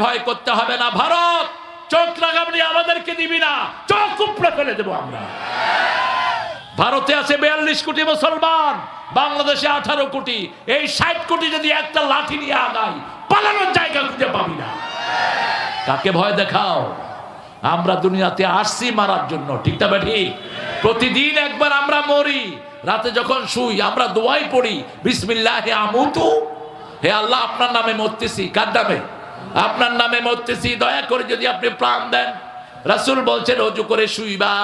ভয় করতে হবে না। ভারত চোখ লাগাবি আমাদেরকে দিবি না, চোখ উপড়ে ফেলে দেবো আমরা। ভারতে আছে 42 কোটি মুসলমান, বাংলাদেশে 18 কোটি। এই 60 কোটি যদি একটা লাঠি নিয়ে আগাই, পালানোর জায়গা খুঁজে পাবি না। কাকে ভয় দেখাও? আমরা দুনিয়াতে আসছি মারার জন্য, ঠিক না ঠিক? প্রতিদিন একবার আমরা মরি। রাতে যখন শুই আমরা দোয়াই পড়ি, বিসমিল্লাহে আমুতু, হে আল্লাহ আপনার নামে মরতেছি। কার নামে? আপনার নামে মরতেছি, দয়া করে যদি আপনি প্রাণ দেন। রাসূল বলছেন ওযু করে শুইবা।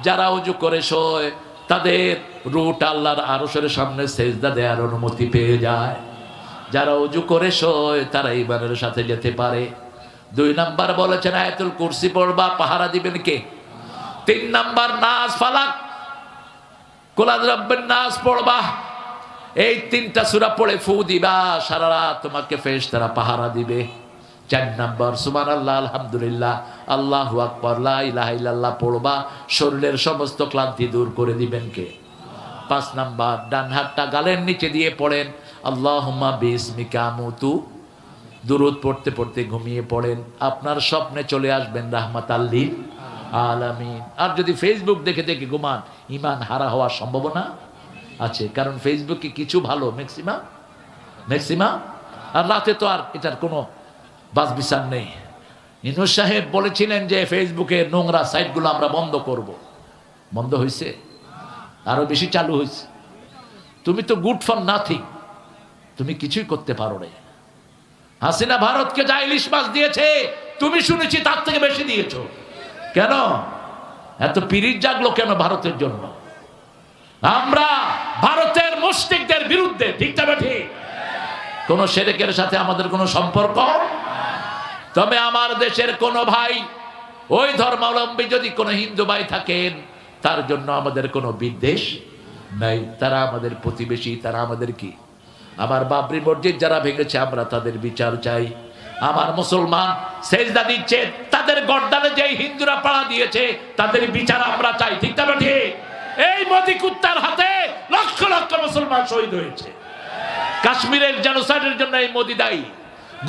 যারা ওযু করে শোয় তাদের রূহ আল্লাহর আরশের সামনে সেজদা দেওয়ার অনুমতি পেয়ে যায়। যারা ওযু করে শোয় তারা ঈমানের সাথে যেতে পারে। 2 নাম্বার বলেছেন আয়াতুল কুরসি পড়বা, পাহারা দিবেন কে? 3 নাম্বার নাস ফালাক কুল রাব্বিন নাস পড়বা। এই 3টা সূরা পড়ে ফু দিবা, সারা রাত তোমাকে ফেরেশতারা পাহারা দিবে। 4 নাম্বার সুবহানাল্লাহ, আলহামদুলিল্লাহ, আল্লাহু আকবার, লা ইলাহা ইল্লাল্লাহ পড়বা, শরীরের সমস্ত ক্লান্তি দূর করে দিবেন কে? 5 নাম্বার ডান হাতটা গালের নিচে দিয়ে পড়েন আল্লাহুম্মা বিসমিকা আমুতু। দুরূদ পড়তে পড়তে ঘুমিয়ে পড়েন, আপনার স্বপ্নে চলে আসবেন রাহমাতাল লিল আলামিন। আর যদি ফেসবুক দেখে দেখে ঘুমান, ঈমান হারা হওয়ার সম্ভাবনা আছে, কারণ ফেসবুকে কিছু ভালো ম্যাক্সিমাম। আর রাতে তো আর এটার কোনো বাছবিচার নেই। ইউনূস সাহেব বলেছিলেন যে ফেসবুকের নোংরা সাইটগুলো আমরা বন্ধ করব। বন্ধ হয়েছে? আরো বেশি চালু হয়েছে। তুমি তো গুড ফর নাথিং, তুমি কিছুই করতে পারো না। হাসিনা ভারতকে যা ইলিশ মাছ দিয়েছে তুমি শুনেছি তার থেকে বেশি দিয়েছো। কেন এত পিরিত জাগলো কেন ভারতের জন্য? আমরা ভারতের মুশরিকদের বিরুদ্ধে, ঠিক না ঠিক? কোন শিরকের সাথে আমাদের কোনো সম্পর্ক। তবে আমার দেশের কোন ভাই, ওই ধর্মাবলম্বী যদি কোনো হিন্দু ভাই থাকেন, তার জন্য আমাদের কোনো বিদ্বেষ নাই। তারা আমাদের প্রতিবেশী, তারা আমাদের কি? আমার বাবরি মসজিদ যারা ভেঙেছে আমরা তাদের বিচার চাই। আমার মুসলমান সেজদা দিচ্ছে, তাদের গর্দানে যে হিন্দুরা পাড়া দিয়েছে তাদের বিচার আমরা চাই, ঠিক না ঠিক? এই মোদি কুত্তার হাতে লক্ষ লক্ষ মুসলমান শহীদ হয়েছে। কাশ্মীরের জেনোসাইডের জন্য এই মোদি দায়ী,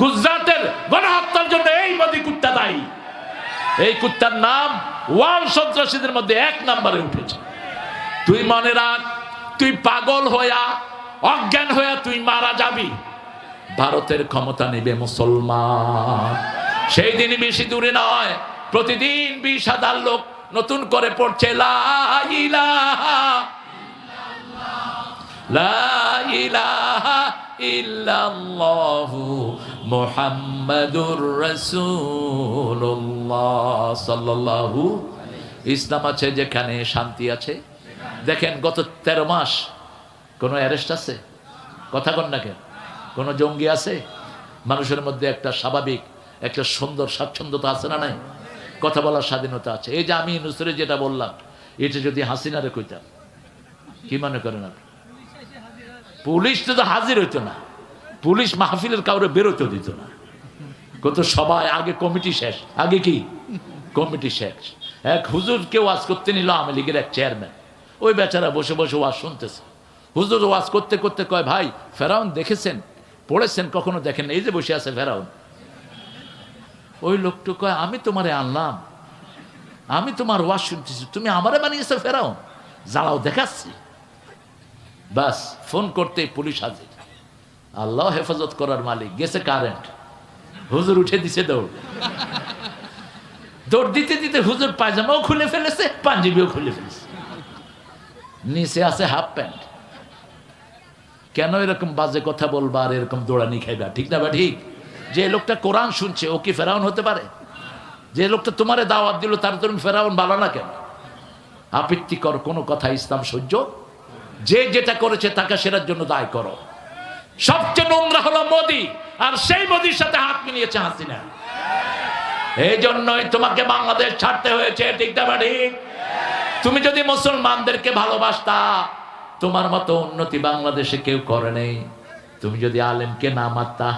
গুজরাটের গণহত্যার জন্য এই মোদি কুত্তা দায়ী। এই কুত্তার নাম ওয়ার্ল্ড সন্ত্রাসীদের মধ্যে 1 নম্বরে উঠেছে। তুই মনে রাখ, তুই পাগল হইয়া অজ্ঞান হইয়া তুই মারা যাবি, ভারতের ক্ষমতা নেবে মুসলমান। সেই দিন বেশি দূরে নয়, প্রতিদিন 20,000 লোক নতুন করে পড়ছে লা ইলাহা লা ইলাহা ইল্লাল্লাহু মুহাম্মাদুর রাসূলুল্লাহ সাল্লাল্লাহু। ইসলাম আছে যেখানে শান্তি আছে। দেখেন গত 13 মাস কোন অ্যারেস্ট আছে? কথা কন না কেন? কোন জঙ্গি আছে? মানুষের মধ্যে একটা স্বাভাবিক একটা সুন্দর স্বাচ্ছন্দ্যতা আছে না নাই? কথা বলার স্বাধীনতা আছে। এই যে আমি নুসরে যেটা বললাম, এটা যদি হাসিনারে কইতাম, কি মনে করেন আপনি? পুলিশ তো হাজির হইতো না, পুলিশ মাহফিলের কাউরে বেরোতে দিত না। কত সবাই আগে কমিটি শেষ, আগে কি কমিটি শেষ। এক হুজুরকে ওয়াজ করতে নিল আওয়ামী লীগের এক চেয়ারম্যান, ওই বেচারা বসে বসে ওয়াজ শুনতেছে। হুজুর ওয়াজ করতে করতে কয়, ভাই ফেরাউন দেখেছেন, পড়েছেন? কখনো দেখেন? এই যে বসে আছে ফেরাউন। ওই লোকটা কয়, আমি তোমারে আনলাম, আমি তোমার ওয়াজ শুনতেছি, তুমি আমারে বানিয়েছো ফেরাউন? জ্বালাও দেখাচ্ছি। বাস ফোন করতে পুলিশ হাজির। আল্লাহ হেফাজত করার মালিক, গেছে কারেন্ট, হুজুর উঠে দিছে দৌড়। দৌড় দিতে দিতে হুজুর পায়জামাও খুলে ফেলেছে, পাঞ্জাবিও খুলে ফেলেছে, নিচে আছে হাফ প্যান্ট। কেন এরকম বাজে কথা বলবা আর এরকম দৌড়ানি খাইবা, ঠিক না বা ঠিক? যে লোকটা কোরআন শুনছে ও কি ফেরাউন হতে পারে? যে লোকটা তোমারে দাওয়াত দিল তার তুমি ফেরাউন বালা না কেন? আপত্তিকর কোনো কথা ইসলাম সহ্য। যে যেটা করেছে তাকে সেটার জন্য দায় করো। সবচেয়ে নোংরা হলো মোদি, আর সেই মোদির সাথে হাত মিলিয়েছে হাসিনা। এই জন্যই তোমাকে বাংলাদেশ ছাড়তে হয়েছে, ঠিক না বা ঠিক? তুমি যদি মুসলমানদেরকে ভালোবাসতা, তোমার মতো উন্নতি বাংলাদেশে কেউ করে নেই। তুমি যদি আলেমকে না মারতা,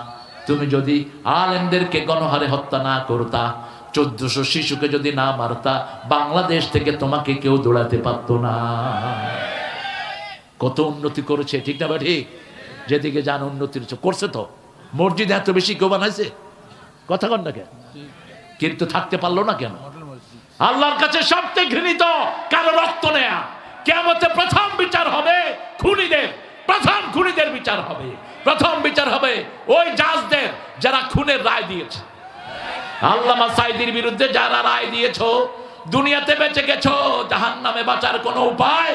তুমি যদি আলেমদেরকে গণহারে হত্যা না করতা, 1400 শিশুকে যদি না মারতা, বাংলাদেশ থেকে তোমাকে কেউ দৌড়াতে পারতো না। কত উন্নতি করেছে, ঠিক না বা ঠিক? যেদিকে যান উন্নতি করছে। তো মসজিদ এত বেশি কেউ বানাইছে? কথা কন না কেন? কিন্তু থাকতে পারলো না কেন? আল্লাহর কাছে সবচেয়ে ঘৃণিত কারো রক্ত নেয়া। কিয়ামতে প্রথম বিচার হবে খুনিদের, প্রথম খুনিদের বিচার হবে, প্রথম বিচার হবে ওই জাজদের যারা খুনের রায় দিয়েছে। আল্লামা সাঈদীর বিরুদ্ধে যারা রায় দিয়েছো, দুনিয়াতে বেঁচে গেছো, জাহান্নামে বাঁচার কোনো উপায়।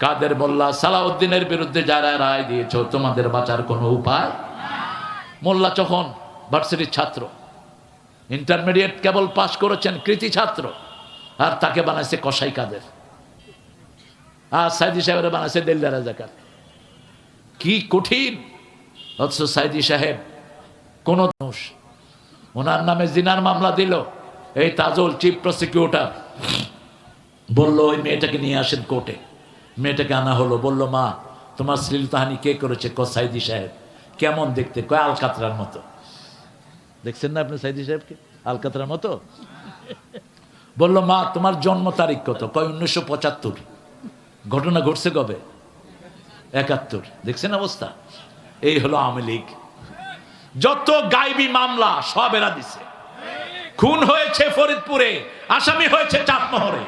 কাদের মোল্লা সালাউদ্দিনের বিরুদ্ধে যারা রায় দিয়েছো, তোমাদের বাঁচার কোনো উপায়। মোল্লা যখন ভার্সিটির ছাত্র, ইন্টারমিডিয়েট কেবল পাস করেছেন, কৃতি ছাত্র, আর তাকে বানাইছে কসাই কাদের, আর সাইদি সাহেবের বানাইছে দেলদার রাজাকার। কি কঠিন! অথচ সাইদি সাহেব কোন দোষ, ওনার নামে জিনার মামলা দিল। এই তাজুল চিফ প্রসিকিউটর বলল ওই মেয়েটাকে নিয়ে আসেন কোর্টে। মেয়েটাকে আনা হলো, বলল মা তোমার শ্লীলতাহানি কে করেছে? ক সাইদি সাহেব। কেমন দেখতে? কয় আলকাতরার মতো। দেখছেন না আপনি সাইদি সাহেবকে? আলকাতরার মতো। বলল মা তোমার জন্ম তারিখ কত? কয় 1975। ঘটনা ঘটছে কবে? 71। দেখছেন অবস্থা? এই হলো আওয়ামী লীগ। যত গাইবি মামলা সব এরা দিছে। খুন হয়েছে ফরিদপুরে, আসামি হয়েছে চাটমোহরে।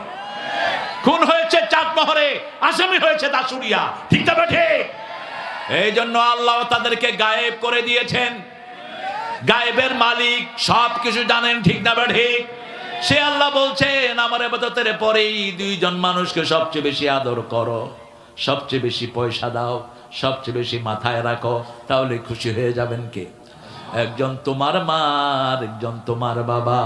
খুন হয়েছে চাটমোহরে, আসামি হয়েছে দাসুরিয়া। ঠিক না বেঠে? এই জন্য আল্লাহ তাদেরকে গায়েব করে দিয়েছেন। গায়েবের মালিক, সব কিছু জানেন। ঠিক না বেঠে? সে আল্লাহ বলছেন আমার ইবাদতের পরেই দুইজন মানুষকে সবচেয়ে বেশি আদর করো, সবচেয়ে বেশি পয়সা দাও, সবচেয়ে বেশি মাথায় রাখো, তাহলে খুশি হয়ে যাবেন কে? একজন তোমার মা, একজন তোমার বাবা।